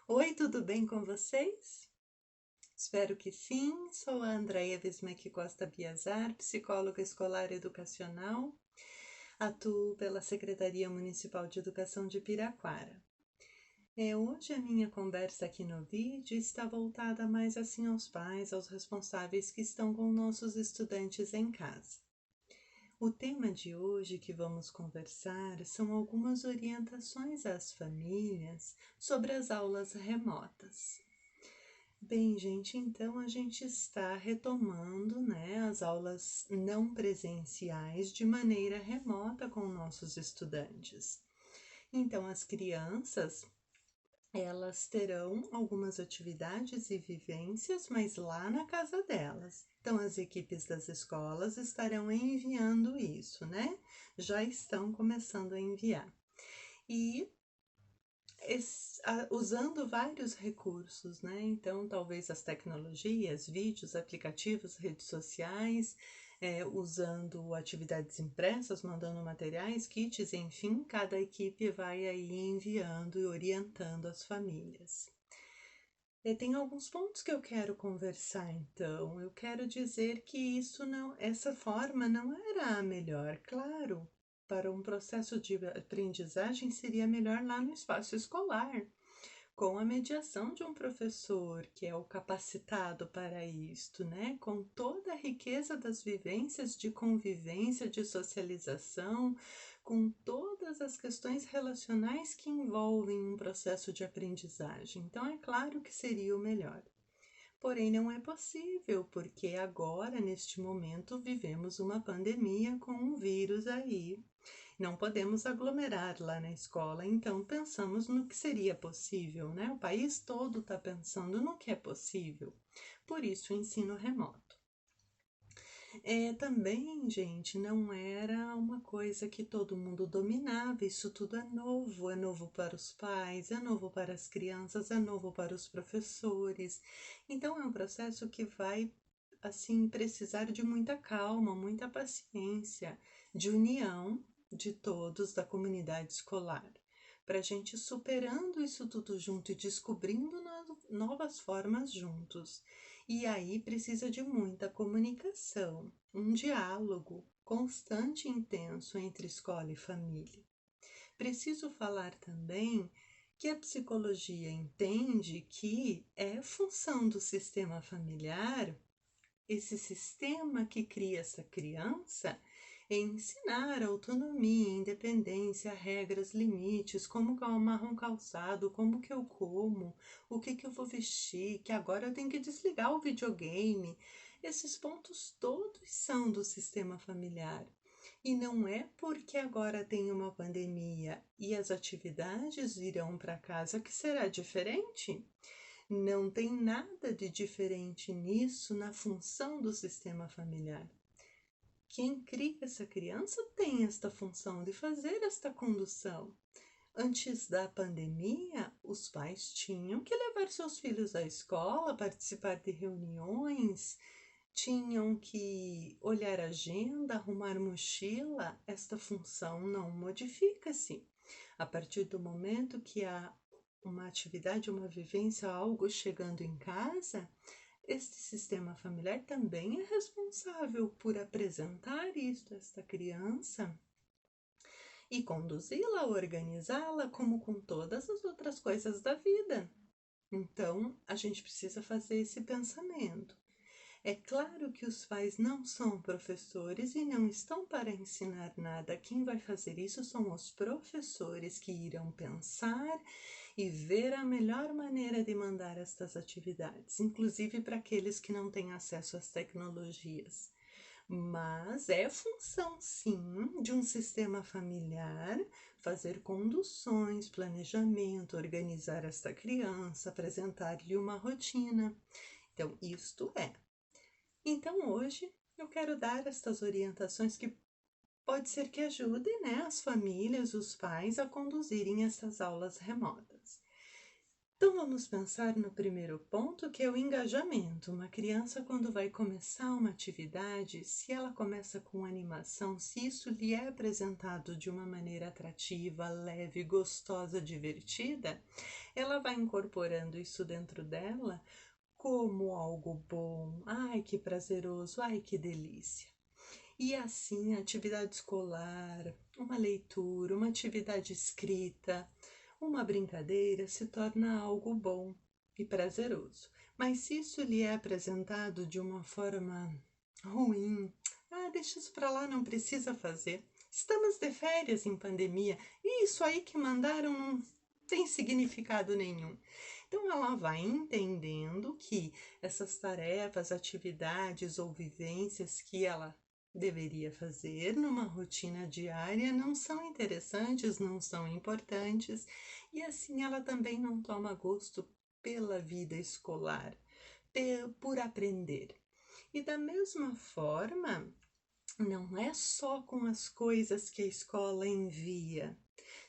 Oi, tudo bem com vocês? Espero que sim. Sou a Andréia Vismec Costa Biazar, psicóloga escolar educacional. Atuo pela Secretaria Municipal de Educação de Piraquara. Hoje a minha conversa aqui no vídeo está voltada mais assim aos pais, aos responsáveis que estão com nossos estudantes em casa. O tema de hoje que vamos conversar são algumas orientações às famílias sobre as aulas remotas. Bem, gente, então a gente está retomando, as aulas não presenciais de maneira remota com nossos estudantes. Então, as crianças, elas terão algumas atividades e vivências, mas lá na casa delas. Então, as equipes das escolas estarão enviando isso, Já estão começando a enviar. E usando vários recursos, Então, talvez as tecnologias, vídeos, aplicativos, redes sociais, usando atividades impressas, mandando materiais, kits, enfim, cada equipe vai aí enviando e orientando as famílias. Tem alguns pontos que eu quero conversar, então. Eu quero dizer que essa forma não era a melhor, claro. Para um processo de aprendizagem seria melhor lá no espaço escolar, com a mediação de um professor que é o capacitado para isto, Com toda a riqueza das vivências de convivência, de socialização, com todas as questões relacionais que envolvem um processo de aprendizagem. Então, é claro que seria o melhor. Porém, não é possível, porque agora, neste momento, vivemos uma pandemia com um vírus aí. Não podemos aglomerar lá na escola, então pensamos no que seria possível, O país todo está pensando no que é possível. Por isso, o ensino remoto. Também, gente, não era uma coisa que todo mundo dominava, isso tudo é novo para os pais, é novo para as crianças, é novo para os professores. Então, é um processo que vai, assim, precisar de muita calma, muita paciência, de união de todos da comunidade escolar, para a gente superando isso tudo junto e descobrindo novas formas juntos. E aí precisa de muita comunicação, um diálogo constante e intenso entre escola e família. Preciso falar também que a psicologia entende que é função do sistema familiar, esse sistema que cria essa criança, é ensinar autonomia, independência, regras, limites, como que eu amarro um calçado, como que eu como, o que que eu vou vestir, que agora eu tenho que desligar o videogame. Esses pontos todos são do sistema familiar. E não é porque agora tem uma pandemia e as atividades virão para casa que será diferente. Não tem nada de diferente nisso na função do sistema familiar. Quem cria essa criança tem esta função de fazer esta condução. Antes da pandemia, os pais tinham que levar seus filhos à escola, participar de reuniões, tinham que olhar a agenda, arrumar mochila. Esta função não modifica-se. A partir do momento que há uma atividade, uma vivência, algo chegando em casa, este sistema familiar também é responsável por apresentar isto a esta criança e conduzi-la, organizá-la, como com todas as outras coisas da vida. Então, a gente precisa fazer esse pensamento. É claro que os pais não são professores e não estão para ensinar nada. Quem vai fazer isso são os professores que irão pensar e ver a melhor maneira de mandar estas atividades, inclusive para aqueles que não têm acesso às tecnologias. Mas é função, sim, de um sistema familiar fazer conduções, planejamento, organizar esta criança, apresentar-lhe uma rotina. Então, isto é. Então, hoje eu quero dar estas orientações que pode ser que ajudem, as famílias, os pais a conduzirem essas aulas remotas. Então vamos pensar no primeiro ponto, que é o engajamento. Uma criança, quando vai começar uma atividade, se ela começa com animação, se isso lhe é apresentado de uma maneira atrativa, leve, gostosa, divertida, ela vai incorporando isso dentro dela como algo bom. Ai, que prazeroso, ai, que delícia. E assim, a atividade escolar, uma leitura, uma atividade escrita, uma brincadeira se torna algo bom e prazeroso. Mas se isso lhe é apresentado de uma forma ruim, deixa isso para lá, não precisa fazer. Estamos de férias em pandemia e isso aí que mandaram não tem significado nenhum. Então ela vai entendendo que essas tarefas, atividades ou vivências que ela deveria fazer numa rotina diária não são interessantes, não são importantes, e assim ela também não toma gosto pela vida escolar, por aprender. E da mesma forma, não é só com as coisas que a escola envia.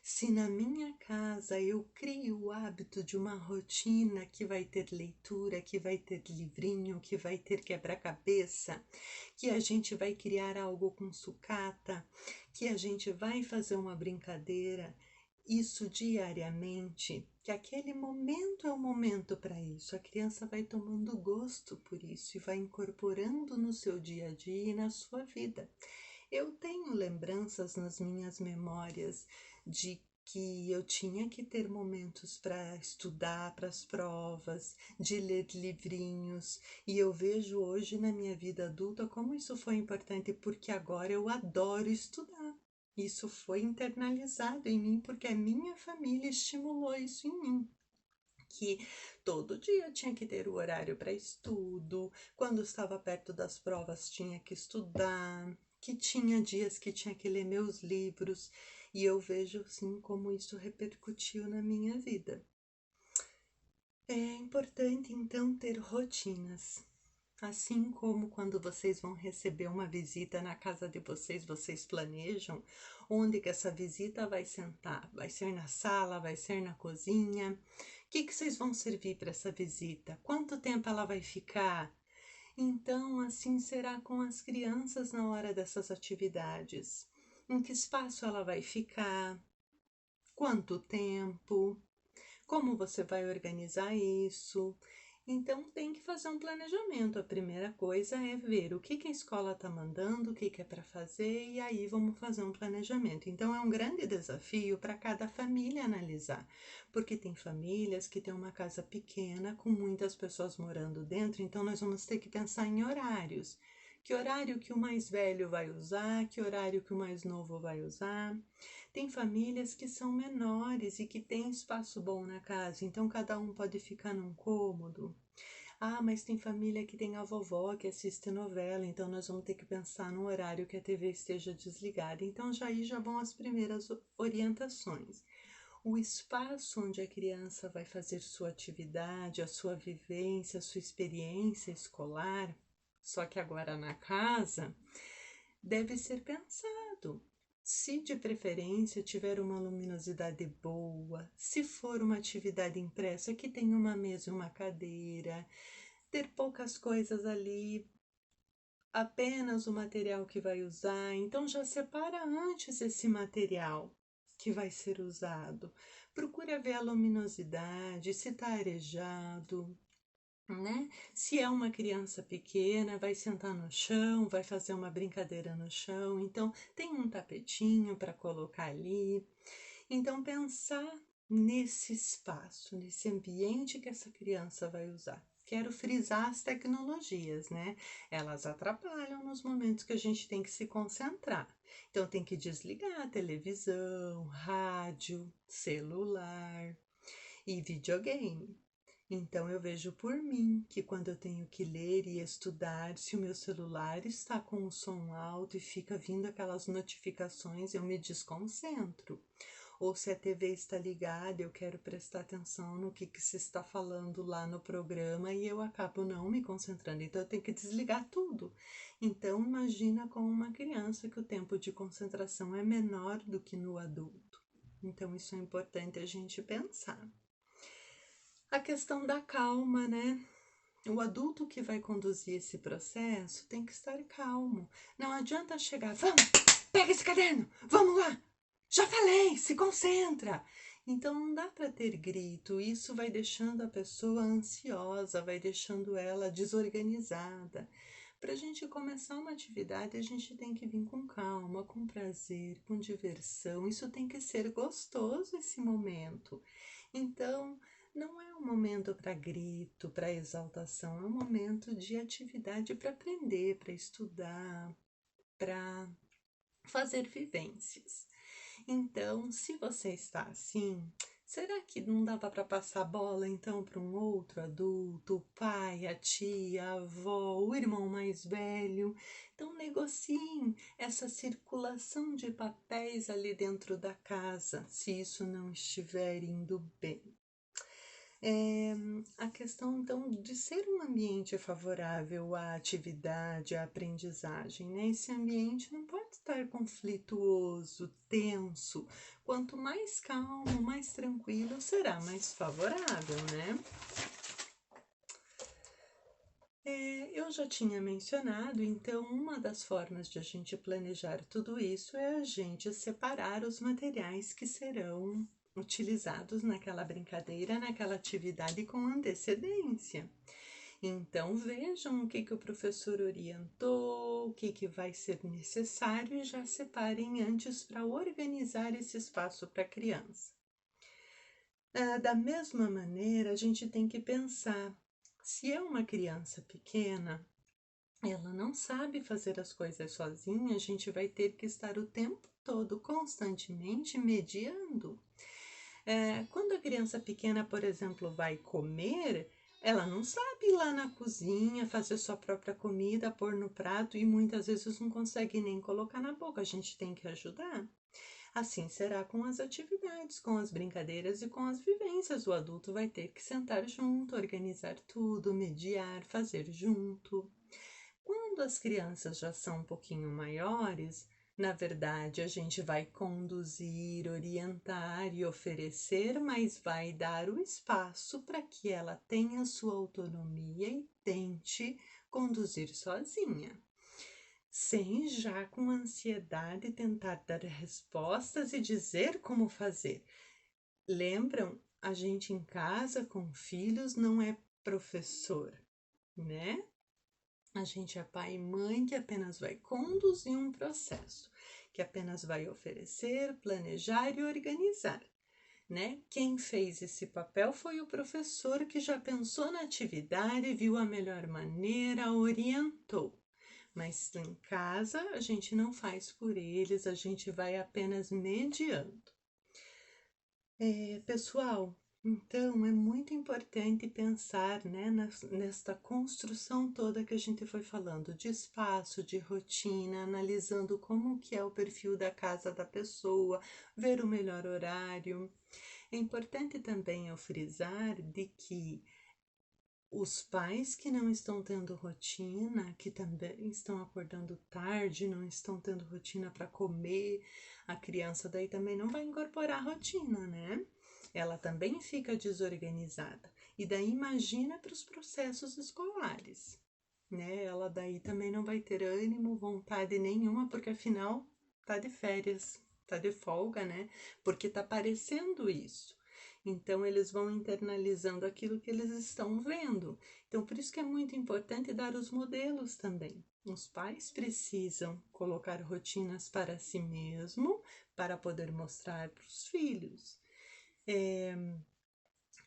Se na minha casa eu crio o hábito de uma rotina que vai ter leitura, que vai ter livrinho, que vai ter quebra-cabeça, que a gente vai criar algo com sucata, que a gente vai fazer uma brincadeira, isso diariamente, que aquele momento é o momento para isso, a criança vai tomando gosto por isso e vai incorporando no seu dia a dia e na sua vida. Eu tenho lembranças nas minhas memórias de que eu tinha que ter momentos para estudar para as provas, de ler livrinhos, e eu vejo hoje na minha vida adulta como isso foi importante, porque agora eu adoro estudar. Isso foi internalizado em mim porque a minha família estimulou isso em mim. Que todo dia tinha que ter o horário para estudo, quando estava perto das provas tinha que estudar, que tinha dias que tinha que ler meus livros, e eu vejo assim como isso repercutiu na minha vida. É importante então ter rotinas. Assim como quando vocês vão receber uma visita na casa de vocês, vocês planejam onde que essa visita vai sentar. Vai ser na sala, vai ser na cozinha. O que vocês vão servir para essa visita? Quanto tempo ela vai ficar? Então, assim será com as crianças na hora dessas atividades. Em que espaço ela vai ficar? Quanto tempo? Como você vai organizar isso? Então, tem que fazer um planejamento. A primeira coisa é ver o que a escola está mandando, o que é para fazer, e aí vamos fazer um planejamento. Então, é um grande desafio para cada família analisar, porque tem famílias que têm uma casa pequena, com muitas pessoas morando dentro, então nós vamos ter que pensar em horários. Que horário que o mais velho vai usar, que horário que o mais novo vai usar. Tem famílias que são menores e que têm espaço bom na casa, então cada um pode ficar num cômodo. Mas tem família que tem a vovó que assiste novela, então nós vamos ter que pensar no horário que a TV esteja desligada. Então aí já vão as primeiras orientações. O espaço onde a criança vai fazer sua atividade, a sua vivência, a sua experiência escolar, só que agora na casa, deve ser pensado. Se de preferência tiver uma luminosidade boa, se for uma atividade impressa que tem uma mesa e uma cadeira, ter poucas coisas ali, apenas o material que vai usar, então já separa antes esse material que vai ser usado. Procura ver a luminosidade, se está arejado, né? Se é uma criança pequena, vai sentar no chão, vai fazer uma brincadeira no chão, então tem um tapetinho para colocar ali. Então pensar nesse espaço, nesse ambiente que essa criança vai usar. Quero frisar as tecnologias, né? Elas atrapalham nos momentos que a gente tem que se concentrar. Então tem que desligar a televisão, rádio, celular e videogame. Então eu vejo por mim que quando eu tenho que ler e estudar, se o meu celular está com o som alto e fica vindo aquelas notificações, eu me desconcentro. Ou se a TV está ligada, eu quero prestar atenção no que se está falando lá no programa e eu acabo não me concentrando. Então eu tenho que desligar tudo. Então imagina com uma criança que o tempo de concentração é menor do que no adulto. Então isso é importante a gente pensar. A questão da calma, né? O adulto que vai conduzir esse processo tem que estar calmo. Não adianta chegar, vamos, pega esse caderno, vamos lá. Já falei, se concentra. Então não dá para ter grito, isso vai deixando a pessoa ansiosa, vai deixando ela desorganizada. Para a gente começar uma atividade, a gente tem que vir com calma, com prazer, com diversão. Isso tem que ser gostoso esse momento. Então, não é um momento para grito, para exaltação, é um momento de atividade para aprender, para estudar, para fazer vivências. Então, se você está assim, será que não dava para passar a bola então para um outro adulto, o pai, a tia, a avó, o irmão mais velho? Então, negociem essa circulação de papéis ali dentro da casa, se isso não estiver indo bem. A questão, então, de ser um ambiente favorável à atividade, à aprendizagem, né? Esse ambiente não pode estar conflituoso, tenso. Quanto mais calmo, mais tranquilo, será mais favorável, né? Eu já tinha mencionado, então, uma das formas de a gente planejar tudo isso é a gente separar os materiais que serão utilizados naquela brincadeira, naquela atividade com antecedência. Então, vejam o que o professor orientou, o que vai ser necessário e já separem antes para organizar esse espaço para a criança. Da mesma maneira, a gente tem que pensar, se é uma criança pequena, ela não sabe fazer as coisas sozinha, a gente vai ter que estar o tempo todo, constantemente mediando. Quando a criança pequena, por exemplo, vai comer, ela não sabe ir lá na cozinha fazer sua própria comida, pôr no prato e muitas vezes não consegue nem colocar na boca. A gente tem que ajudar. Assim será com as atividades, com as brincadeiras e com as vivências. O adulto vai ter que sentar junto, organizar tudo, mediar, fazer junto. Quando as crianças já são um pouquinho maiores, na verdade, a gente vai conduzir, orientar e oferecer, mas vai dar o espaço para que ela tenha sua autonomia e tente conduzir sozinha, sem já com ansiedade tentar dar respostas e dizer como fazer. Lembram? A gente em casa com filhos não é professor, né? A gente é pai e mãe que apenas vai conduzir um processo, que apenas vai oferecer, planejar e organizar, né? Quem fez esse papel foi o professor que já pensou na atividade, viu a melhor maneira, orientou. Mas em casa a gente não faz por eles, a gente vai apenas mediando. Pessoal, então é muito importante pensar, né, nesta construção toda que a gente foi falando, de espaço, de rotina, analisando como que é o perfil da casa da pessoa, ver o melhor horário. É importante também eu frisar de que os pais que não estão tendo rotina, que também estão acordando tarde, não estão tendo rotina para comer, a criança daí também não vai incorporar a rotina, né? Ela também fica desorganizada. E daí imagina para os processos escolares, né? Ela daí também não vai ter ânimo, vontade nenhuma, porque afinal tá de férias, tá de folga, né? Porque tá parecendo isso. Então, eles vão internalizando aquilo que eles estão vendo. Então, por isso que é muito importante dar os modelos também. Os pais precisam colocar rotinas para si mesmo, para poder mostrar para os filhos.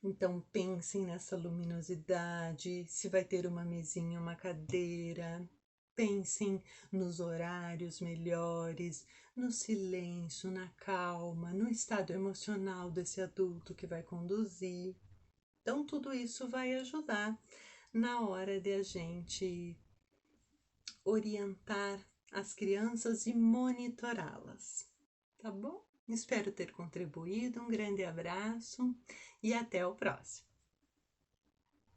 Então, pensem nessa luminosidade, se vai ter uma mesinha, uma cadeira. Pensem nos horários melhores, no silêncio, na calma, no estado emocional desse adulto que vai conduzir. Então, tudo isso vai ajudar na hora de a gente orientar as crianças e monitorá-las. Tá bom? Espero ter contribuído. Um grande abraço e até o próximo.